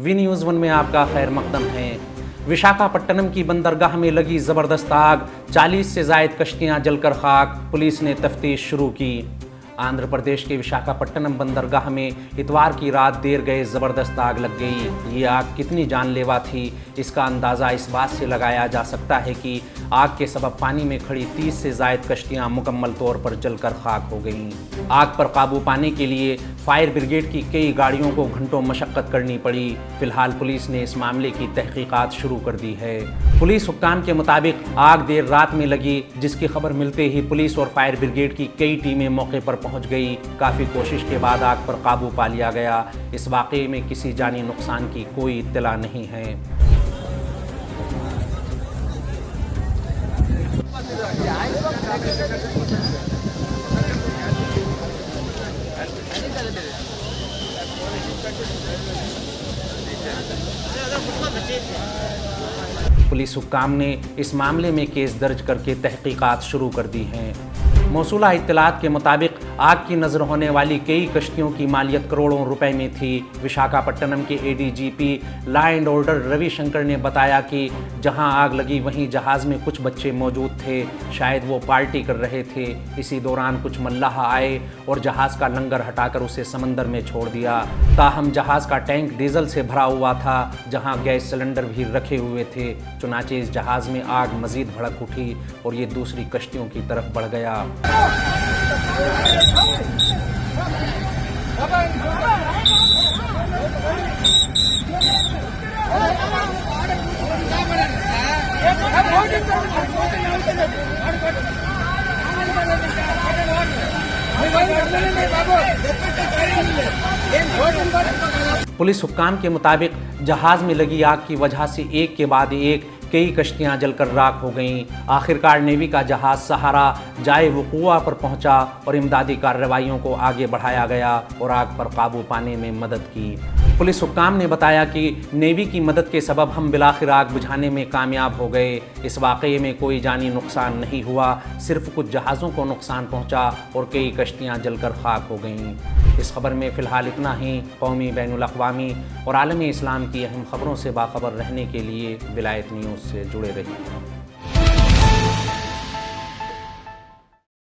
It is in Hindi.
वी न्यूज़ 1 में आपका खैर मकदम है। विशाखापट्टनम की बंदरगाह में लगी ज़बरदस्त आग, 40 से ज़ायद कश्तियां जलकर खाक, पुलिस ने तफ्तीश शुरू की। आंध्र प्रदेश के विशाखापट्टनम बंदरगाह में इतवार की रात देर गए ज़बरदस्त आग लग गई। ये आग कितनी जानलेवा थी, इसका अंदाज़ा इस बात से लगाया जा सकता है कि आग के सबब पानी में खड़ी 30 से ज़ायद कश्तियां मुकम्मल तौर पर जलकर खाक हो गईं। आग पर काबू पाने के लिए फायर ब्रिगेड की कई गाड़ियों को घंटों मशक्क़त करनी पड़ी। फिलहाल पुलिस ने इस मामले की तहकीकात शुरू कर दी है। पुलिस हुक्काम के मुताबिक आग देर रात में लगी, जिसकी खबर मिलते ही पुलिस और फायर ब्रिगेड की कई टीमें मौके पर पहुंच गई। काफ़ी कोशिश के बाद आग पर काबू पा लिया गया। इस वाक़ये में किसी जानी नुकसान की कोई इत्तला नहीं है। पुलिस हुक्काम ने इस मामले में केस दर्ज करके तहकीकात शुरू कर दी हैं। मौसूला इत्तलात के मुताबिक आग की नज़र होने वाली कई कश्तियों की मालियत करोड़ों रुपए में थी। विशाखापट्टनम के ADGP law and order Ravishankar ने बताया कि जहां आग लगी वहीं जहाज़ में कुछ बच्चे मौजूद थे। शायद वो पार्टी कर रहे थे। इसी दौरान कुछ मल्लाह आए और जहाज़ का लंगर हटाकर उसे समंदर में छोड़ दिया। ताहम जहाज़ का टैंक डीजल से भरा हुआ था, जहां गैस सिलेंडर भी रखे हुए थे। चुनाचे इस जहाज़ में आग मज़ीद भड़क उठी और ये दूसरी कश्तियों की तरफ बढ़ गया। पुलिस हुक्काम के मुताबिक जहाज में लगी आग की वजह से एक के बाद एक कई कश्तियां जलकर राख हो गईं। आखिरकार नेवी का जहाज सहारा जाए वक़ूआ पर पहुंचा और इमदादी कार्रवाइयों को आगे बढ़ाया गया और आग पर काबू पाने में मदद की। पुलिस हुक्काम ने बताया कि नेवी की मदद के सबब हम बिलाखिर आग बुझाने में कामयाब हो गए। इस वाक़ये में कोई जानी नुकसान नहीं हुआ, सिर्फ कुछ जहाज़ों को नुकसान पहुंचा और कई कश्तियां जलकर खाक हो गईं। इस खबर में फ़िलहाल इतना ही। कौमी, बैनुल अक़वामी और आलमी इस्लाम की अहम खबरों से बाखबर रहने के लिए विलायत न्यूज़ से जुड़े रहिए।